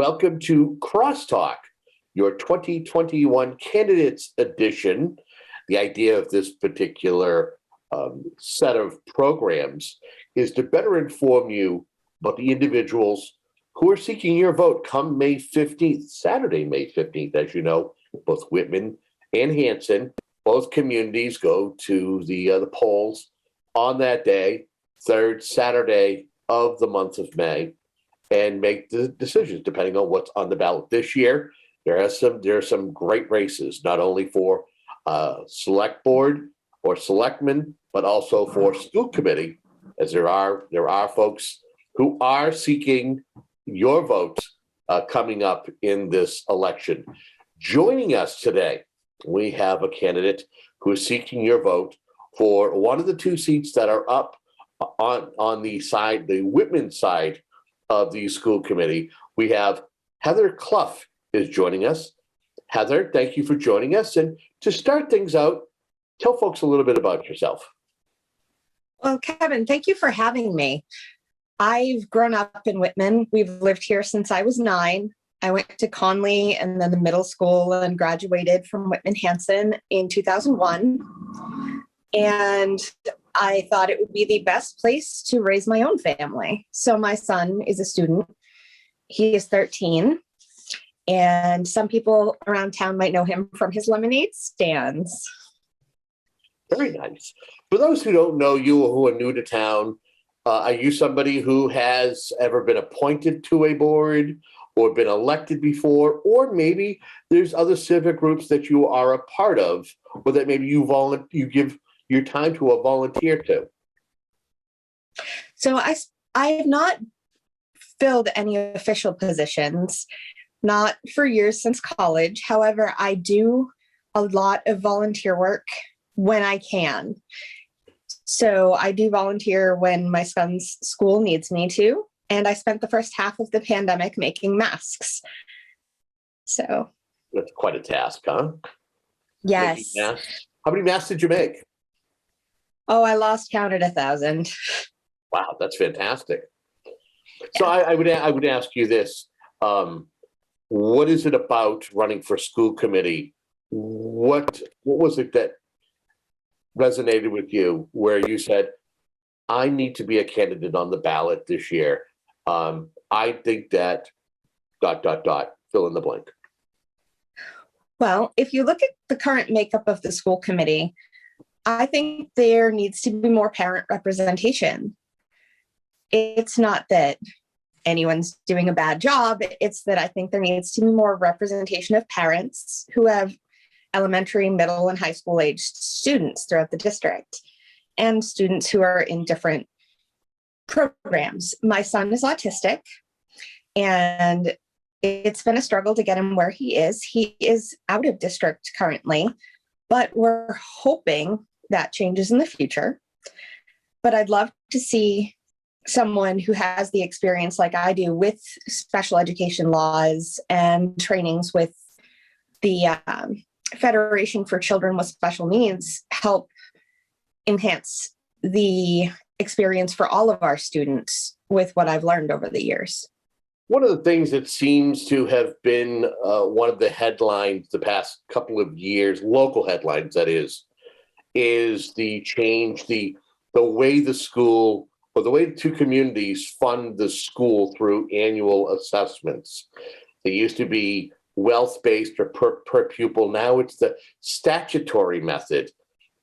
Welcome to CrossTalk, your 2021 Candidates Edition. The idea of this particular set of programs is to better inform you about the individuals who are seeking your vote come May 15th, Saturday, May 15th. As you know, both Whitman and Hanson, both communities go to the polls on that day, third Saturday of the month of May, and make the decisions depending on what's on the ballot. This year, there are some great races, not only for select board or selectmen, but also for school committee, as there are folks who are seeking your vote coming up in this election. Joining us today, we have a candidate who is seeking your vote for one of the two seats that are up on the Whitman side of the school committee. We have Heather Clough is joining us. Heather, thank you for joining us. And to start things out, tell folks a little bit about yourself. Well, Kevin, thank you for having me. I've grown up in Whitman. We've lived here since I was 9. I went to Conley and then the middle school and graduated from Whitman Hanson in 2001. And I thought it would be the best place to raise my own family. So my son is a student. He is 13. And some people around town might know him from his lemonade stands. Very nice. For those who don't know you or who are new to town, are you somebody who has ever been appointed to a board or been elected before? Or maybe there's other civic groups that you are a part of, or that maybe you give your time to a volunteer to? So I have not filled any official positions, not for years since college. However, I do a lot of volunteer work when I can. So I do volunteer when my son's school needs me to, and I spent the first half of the pandemic making masks. So that's quite a task, huh? Yes. How many masks did you make? Oh, I lost count at 1,000. Wow, that's fantastic. Yeah. So I would ask you this: what is it about running for school committee? What was it that resonated with you, where you said, "I need to be a candidate on the ballot this year"? I think that ... fill in the blank. Well, if you look at the current makeup of the school committee, I think there needs to be more parent representation. It's not that anyone's doing a bad job. It's that I think there needs to be more representation of parents who have elementary, middle, and high school aged students throughout the district, and students who are in different programs. My son is autistic, and it's been a struggle to get him where he is. He is out of district currently, but we're hoping that changes in the future. But I'd love to see someone who has the experience like I do with special education laws and trainings with the Federation for Children with Special Needs help enhance the experience for all of our students with what I've learned over the years. One of the things that seems to have been one of the headlines the past couple of years, local headlines that is the change, the way the school, or the way the two communities fund the school through annual assessments. They used to be wealth-based or per pupil. Now it's the statutory method.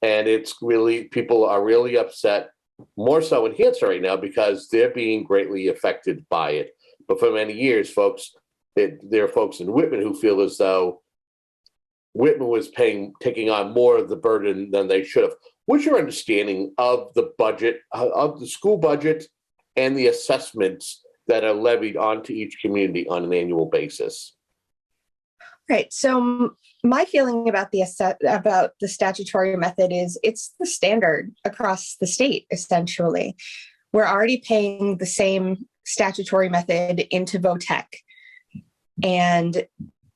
And it's really, people are really upset, more so in Hanson right now, because they're being greatly affected by it. But for many years, there are folks in Whitman who feel as though Whitman was taking on more of the burden than they should have. What's your understanding of the budget, of the school budget, and the assessments that are levied onto each community on an annual basis? Right. So my feeling about the statutory method is it's the standard across the state, essentially. We're already paying the same statutory method into VOTEC. And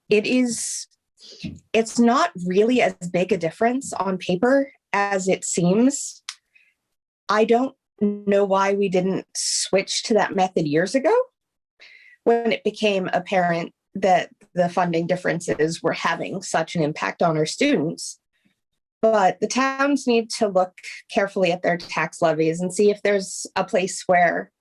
it's not really as big a difference on paper as it seems. I don't know why we didn't switch to that method years ago, when it became apparent that the funding differences were having such an impact on our students. But the towns need to look carefully at their tax levies and see if there's a place where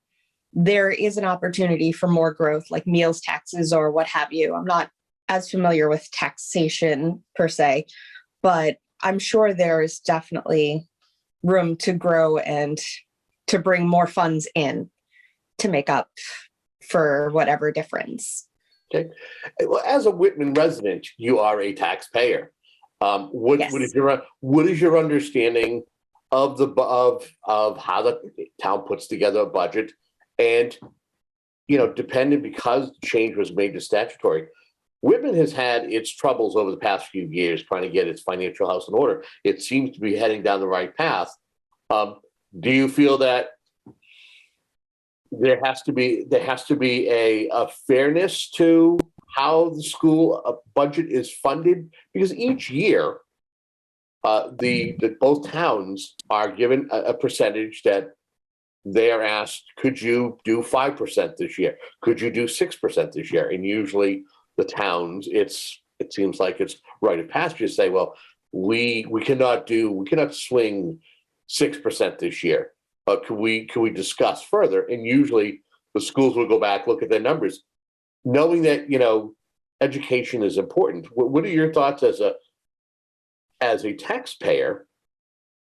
there is an opportunity for more growth, like meals taxes or what have you. I'm not as familiar with taxation per se, but I'm sure there is definitely room to grow and to bring more funds in to make up for whatever difference. Okay. Well, as a Whitman resident, you are a taxpayer. What Yes. what is your understanding of how the town puts together a budget? And depending, because the change was made to statutory, Whitman has had its troubles over the past few years trying to get its financial house in order. It seems to be heading down the right path. Do you feel that there has to be a fairness to how the school budget is funded? Because each year, both towns are given a percentage that they are asked, could you do 5% this year? Could you do 6% this year? And usually the towns, it seems like it's right of passage to say, well, we cannot swing 6% this year. Could we discuss further? And usually the schools will go back, look at their numbers, knowing that education is important. What are your thoughts as a taxpayer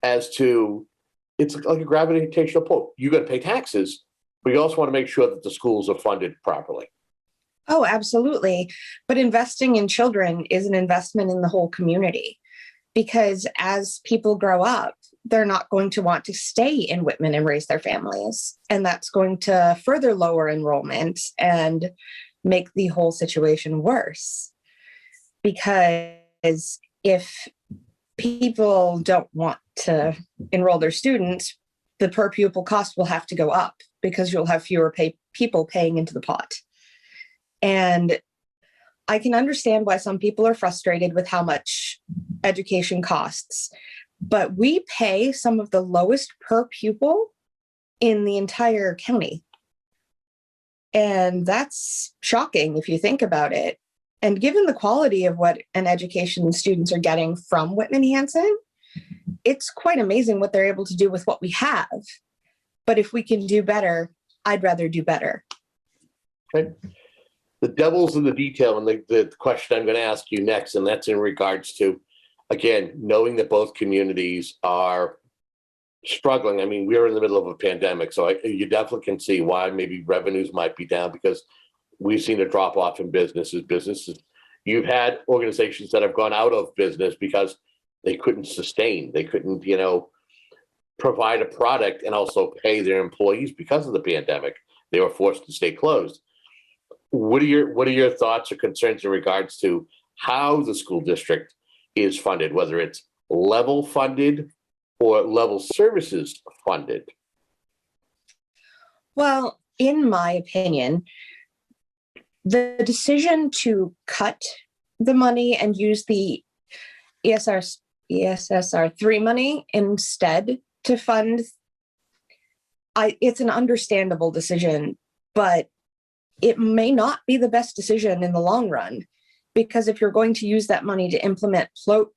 as to, it's like a gravitational pull. You got to pay taxes, but you also want to make sure that the schools are funded properly. Oh, absolutely. But investing in children is an investment in the whole community, because as people grow up, they're not going to want to stay in Whitman and raise their families. And that's going to further lower enrollment and make the whole situation worse. Because if people don't want to enroll their students, the per pupil cost will have to go up because you'll have fewer people paying into the pot. And I can understand why some people are frustrated with how much education costs, but we pay some of the lowest per pupil in the entire county. And that's shocking if you think about it. And given the quality of what an education students are getting from Whitman Hanson, it's quite amazing what they're able to do with what we have. But if we can do better, I'd rather do better. Okay. The devil's in the detail, and the question I'm going to ask you next, and that's in regards to, again, knowing that both communities are struggling. I mean, we're in the middle of a pandemic, so you definitely can see why maybe revenues might be down, because we've seen a drop off in businesses. You've had organizations that have gone out of business because they couldn't sustain. They couldn't, provide a product and also pay their employees because of the pandemic. They were forced to stay closed. What are your thoughts or concerns in regards to how the school district is funded, whether it's level funded or level services funded? Well, in my opinion, the decision to cut the money and use the ESSR 3 money instead to fund, it's an understandable decision, but it may not be the best decision in the long run, because if you're going to use that money to implement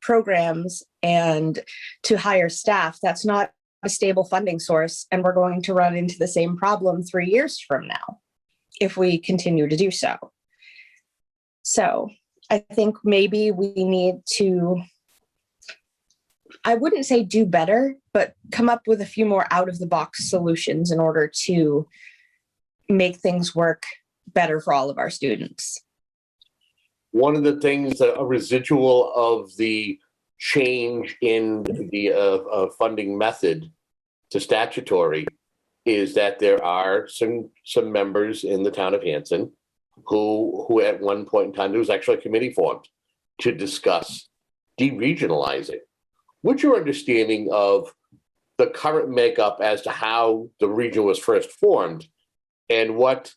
programs and to hire staff, that's not a stable funding source, and we're going to run into the same problem 3 years from now if we continue to do so. So I think maybe we need to, I wouldn't say do better, but come up with a few more out-of-the-box solutions in order to make things work better for all of our students. One of the things, a residual of the change in the funding method to statutory, is that there are some members in the town of Hanson who at one point in time, there was actually a committee formed to discuss deregionalizing. What's your understanding of the current makeup as to how the region was first formed, and what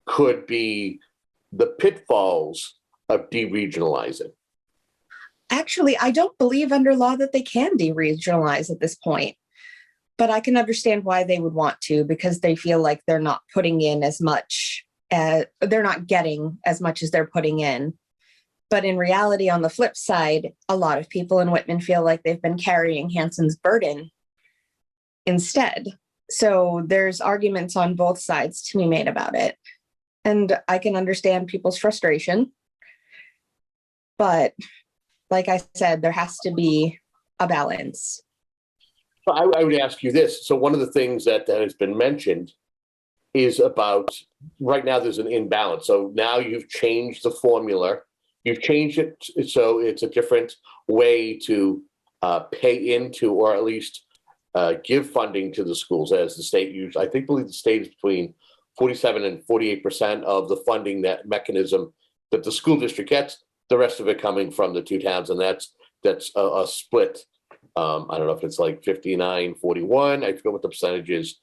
could be the pitfalls of deregionalizing? Actually, I don't believe under law that they can deregionalize at this point, but I can understand why they would want to, because they feel like they're not putting in as much they're not getting as much as they're putting in. But in reality, on the flip side, a lot of people in Whitman feel like they've been carrying Hanson's burden instead. So there's arguments on both sides to be made about it. And I can understand people's frustration. But like I said, there has to be a balance. So I would ask you this. So one of the things that has been mentioned is about right now there's an imbalance. So now you've changed the formula. You've changed it so it's a different way to pay into, or at least give funding to the schools, as the state usually, I believe the state is between 47 and 48% of the funding that mechanism that the school district gets, the rest of it coming from the two towns. And that's a split. I don't know if it's like 59-41. I forget what the percentage is.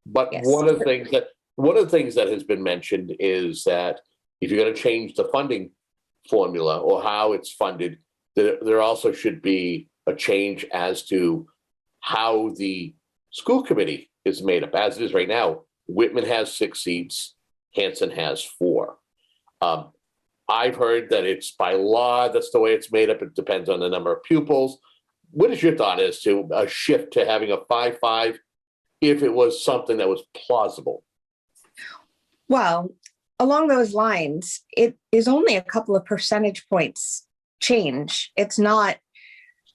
But Yes. one of the things that has been mentioned is that if you're going to change the funding formula or how it's funded, there also should be a change as to how the school committee is made up. As it is right now, Whitman has 6 seats, Hanson has 4. I've heard that it's by law, that's the way it's made up. It depends on the number of pupils. What is your thought as to a shift to having a 5-5 if it was something that was plausible? Well, along those lines, it is only a couple of percentage points change. It's not,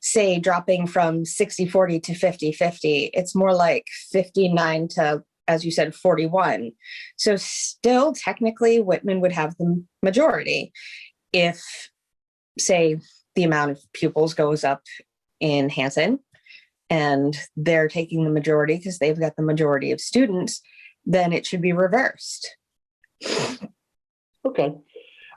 say, dropping from 60-40 to 50-50. It's more like 59 to, as you said, 41. So still, technically, Whitman would have the majority if, say, the amount of pupils goes up in Hanson and they're taking the majority because they've got the majority of students, then it should be reversed. Okay.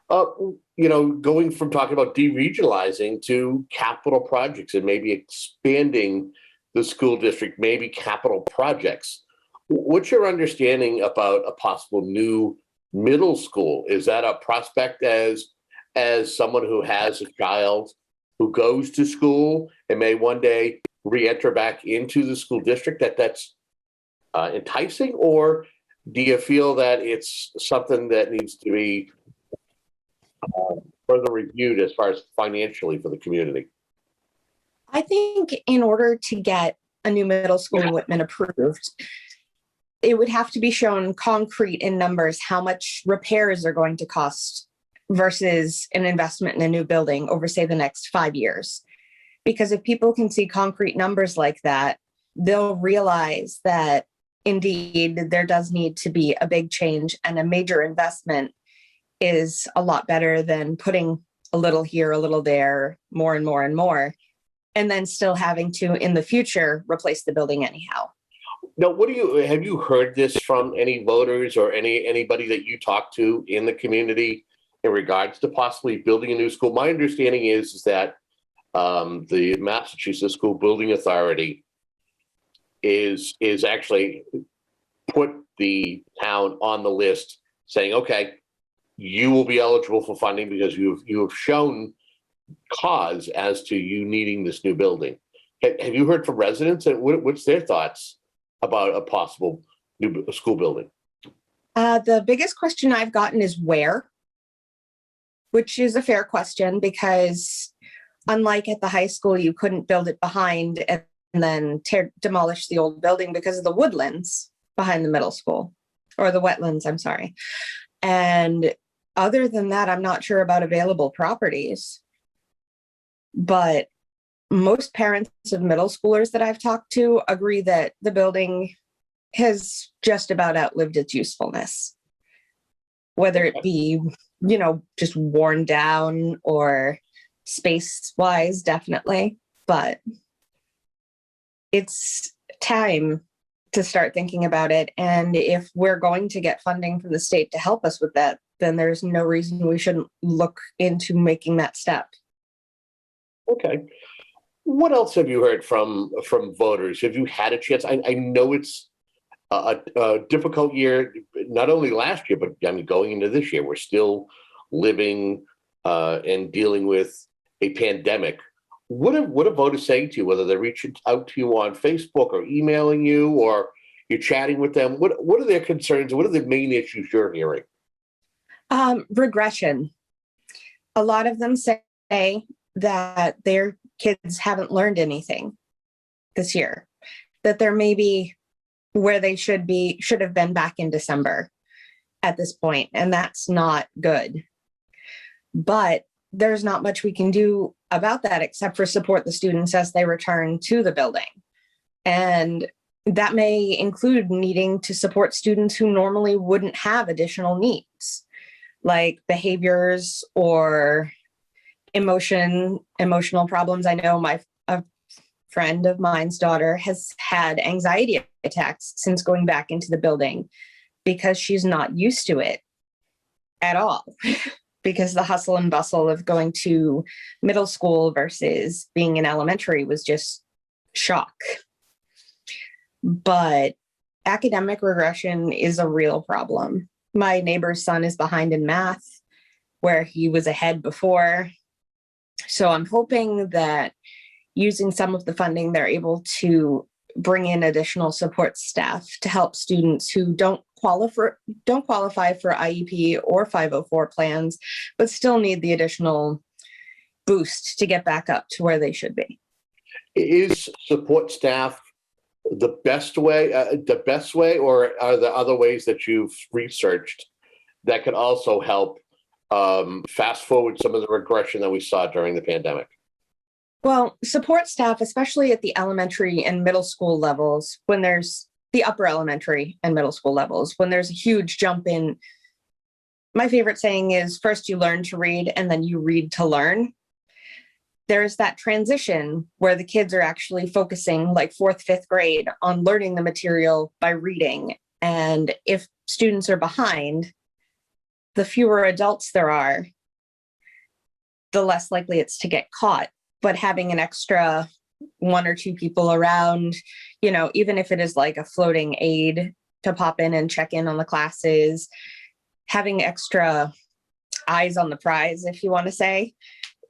Going from talking about deregionalizing to capital projects and maybe expanding the school district, maybe capital projects. What's your understanding about a possible new middle school? Is that a prospect as someone who has a child who goes to school and may one day re-enter back into the school district, that's enticing? Or do you feel that it's something that needs to be further reviewed as far as financially for the community? I think in order to get a new middle school in Whitman approved, it would have to be shown concrete in numbers how much repairs are going to cost versus an investment in a new building over, say, the next 5 years. Because if people can see concrete numbers like that, they'll realize that indeed there does need to be a big change, and a major investment is a lot better than putting a little here, a little there, more and more and more, and then still having to, in the future, replace the building anyhow. Now, have you heard this from any voters or anybody that you talk to in the community in regards to possibly building a new school? My understanding is that the Massachusetts School Building Authority is actually put the town on the list saying, okay, you will be eligible for funding because you have shown cause as to you needing this new building. Have you heard from residents, and what's their thoughts about a possible new school building? The biggest question I've gotten is where, which is a fair question because unlike at the high school, you couldn't build it behind and then demolish the old building because of the woodlands behind the middle school, or the wetlands, I'm sorry. And other than that, I'm not sure about available properties. But most parents of middle schoolers that I've talked to agree that the building has just about outlived its usefulness, whether it be, just worn down or space-wise, definitely. But it's time to start thinking about it. And if we're going to get funding from the state to help us with that, then there's no reason we shouldn't look into making that step. Okay. What else have you heard from voters? Have you had a chance? I know it's a difficult year, not only last year, but going into this year. We're still living and dealing with a pandemic. What are voters saying to you, whether they're reaching out to you on Facebook or emailing you or you're chatting with them? What are their concerns? What are the main issues you're hearing? Regression. A lot of them say that their kids haven't learned anything this year, that they're maybe where they should have been back in December at this point, and that's not good. But there's not much we can do about that except for support the students as they return to the building. And that may include needing to support students who normally wouldn't have additional needs, like behaviors or emotional problems. I know a friend of mine's daughter has had anxiety attacks since going back into the building because she's not used to it at all. Because the hustle and bustle of going to middle school versus being in elementary was just shock. But academic regression is a real problem. My neighbor's son is behind in math, where he was ahead before. So I'm hoping that using some of the funding, they're able to bring in additional support staff to help students who don't qualify for IEP or 504 plans, but still need the additional boost to get back up to where they should be. Is support staff the best way, or are there other ways that you've researched that could also help fast forward some of the regression that we saw during the pandemic? Well, support staff, especially at the elementary and middle school levels, when there's the upper elementary and middle school levels, when there's a huge jump in, my favorite saying is first you learn to read and then you read to learn. There's that transition where the kids are actually focusing like 4th, 5th grade on learning the material by reading. And if students are behind, the fewer adults there are, the less likely it's to get caught. But having an extra 1 or 2 people around, even if it is like a floating aide to pop in and check in on the classes, having extra eyes on the prize, if you want to say,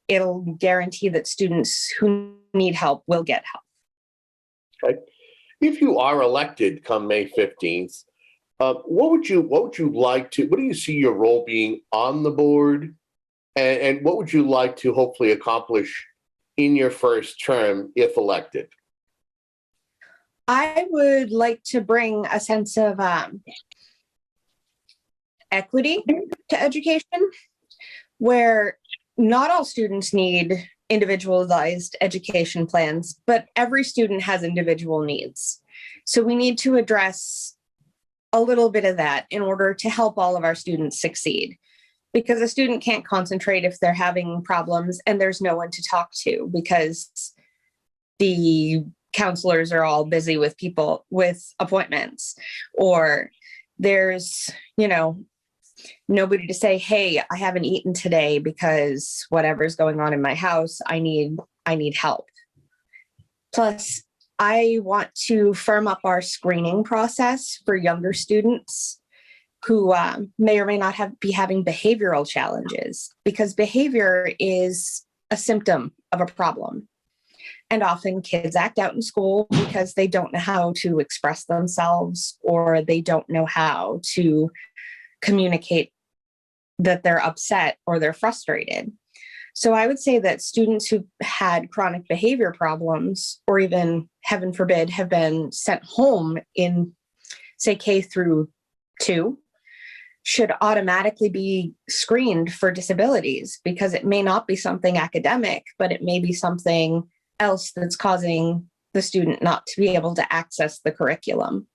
it'll guarantee that students who need help will get help. Okay. If you are elected come May 15th, what do you see your role being on the board? And what would you like to hopefully accomplish in your first term if elected? I would like to bring a sense of equity to education, where not all students need individualized education plans, but every student has individual needs. So we need to address a little bit of that in order to help all of our students succeed. Because a student can't concentrate if they're having problems and there's no one to talk to because the counselors are all busy with people with appointments, or there's, nobody to say, hey, I haven't eaten today because whatever's going on in my house, I need help. Plus, I want to firm up our screening process for younger students who may or may not be having behavioral challenges, because behavior is a symptom of a problem. And often kids act out in school because they don't know how to express themselves, or they don't know how to communicate that they're upset or they're frustrated. So I would say that students who've had chronic behavior problems, or even, heaven forbid, have been sent home in, say, K through 2, should automatically be screened for disabilities, because it may not be something academic, but it may be something else that's causing the student not to be able to access the curriculum.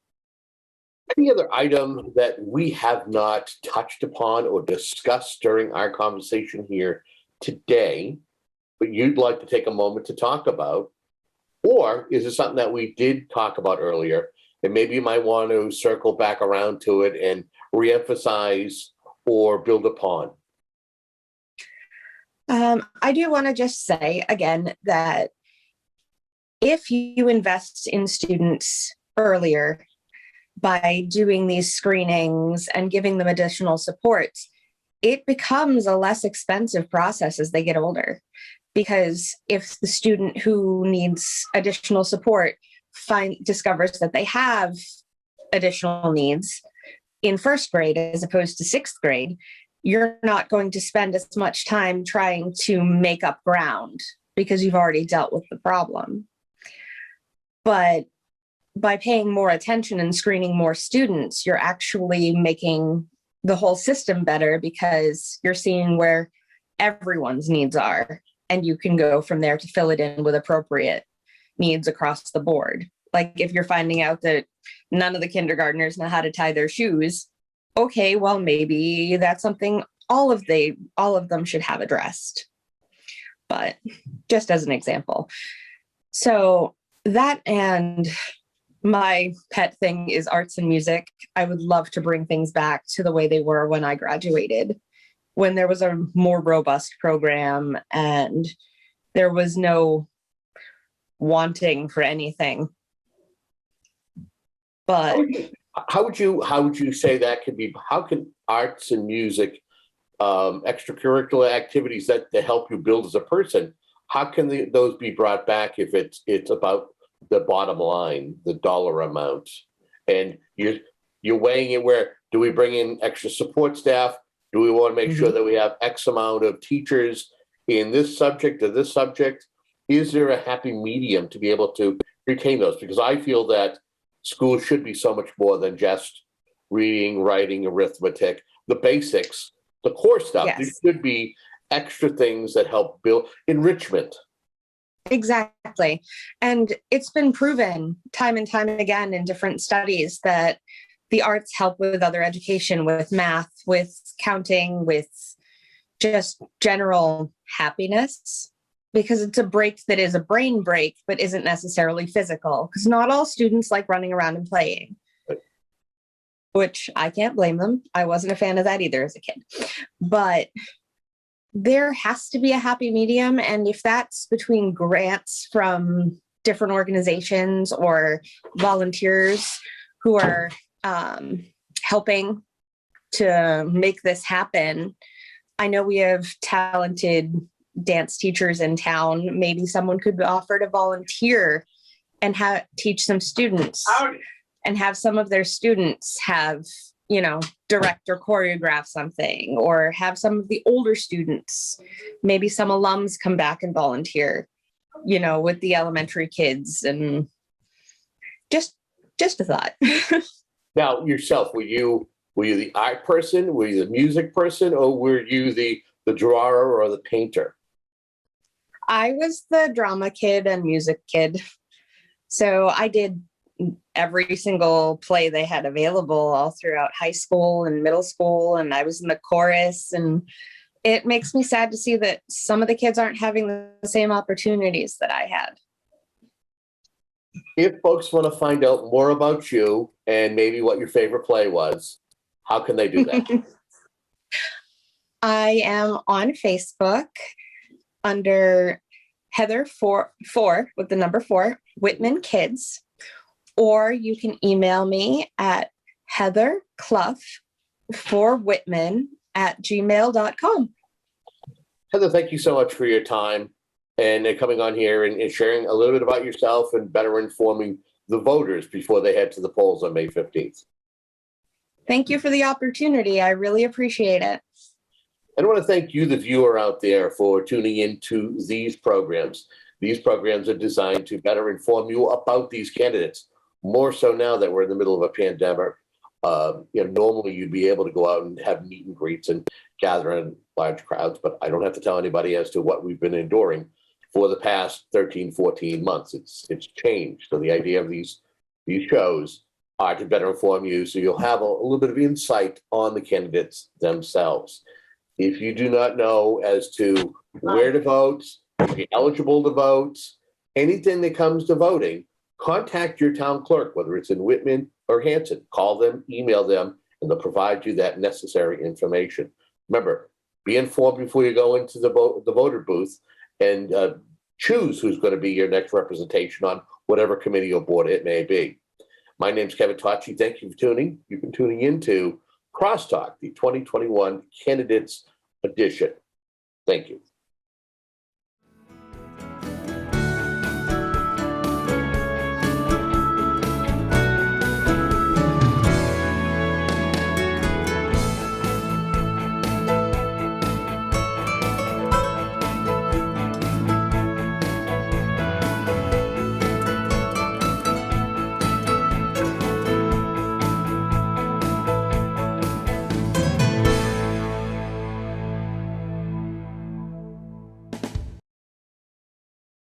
Any other item that we have not touched upon or discussed during our conversation here today, but you'd like to take a moment to talk about? Or is it something that we did talk about earlier and maybe you might want to circle back around to it and reemphasize or build upon? I do want to just say again that if you invest in students earlier by doing these screenings and giving them additional supports, it becomes a less expensive process as they get older. Because if the student who needs additional support discovers that they have additional needs in 1st grade as opposed to 6th grade, you're not going to spend as much time trying to make up ground because you've already dealt with the problem. But by paying more attention and screening more students, you're actually making the whole system better because you're seeing where everyone's needs are, and you can go from there to fill it in with appropriate needs across the board. Like if you're finding out that none of the kindergartners know how to tie their shoes, okay, well, maybe that's something all of them should have addressed. But just as an example. So that, and my pet thing is arts and music. I would love to bring things back to the way they were when I graduated, when there was a more robust program and there was no wanting for anything. But how would you say that could be? How can arts and music, extracurricular activities that help you build as a person, how can those be brought back if it's about the bottom line, the dollar amount, and you're weighing it? Where do we bring in extra support staff? Do we want to make sure that we have X amount of teachers in this subject or this subject? Is there a happy medium to be able to retain those? Because I feel that schools should be so much more than just reading, writing, arithmetic, the basics, the core stuff. Yes. There should be extra things that help build enrichment. Exactly. And it's been proven time and time again in different studies that the arts help with other education, with math, with counting, with just general happiness, because it's a break that is a brain break, but isn't necessarily physical, because not all students like running around and playing, which I can't blame them. I wasn't a fan of that either as a kid, but there has to be a happy medium. And if that's between grants from different organizations or volunteers who are helping to make this happen, I know we have talented dance teachers in town. Maybe someone could be offered to volunteer and teach some students and have some of their students have, direct or choreograph something, or have some of the older students, maybe some alums come back and volunteer, with the elementary kids. And just a thought. Now, yourself, were you the art person? Were you the music person? Or were you the drawer or the painter? I was the drama kid and music kid. So I did every single play they had available all throughout high school and middle school. And I was in the chorus. And it makes me sad to see that some of the kids aren't having the same opportunities that I had. If folks want to find out more about you and maybe what your favorite play was, how can they do that? I am on Facebook under Heather 4 with the number 4, Whitman Kids, or you can email me at heatherclough4whitman@gmail.com. Heather, thank you so much for your time and coming on here and sharing a little bit about yourself and better informing the voters before they head to the polls on May 15th. Thank you for the opportunity. I really appreciate it. And I want to thank you, the viewer out there, for tuning into these programs. These programs are designed to better inform you about these candidates, more so now that we're in the middle of a pandemic. Normally you'd be able to go out and have meet and greets and gather in large crowds, but I don't have to tell anybody as to what we've been enduring for the past 13, 14 months. It's changed. So the idea of these shows are to better inform you, so you'll have a little bit of insight on the candidates themselves. If you do not know as to where to vote, if you're eligible to vote, anything that comes to voting, contact your town clerk, whether it's in Whitman or Hanson. Call them, email them, and they'll provide you that necessary information. Remember, be informed before you go into the voter booth, and choose who's going to be your next representation on whatever committee or board it may be. My name's Kevin Tocci. Thank you for tuning. You've been tuning into CrossTalk, the 2021 Candidates Edition. Thank you.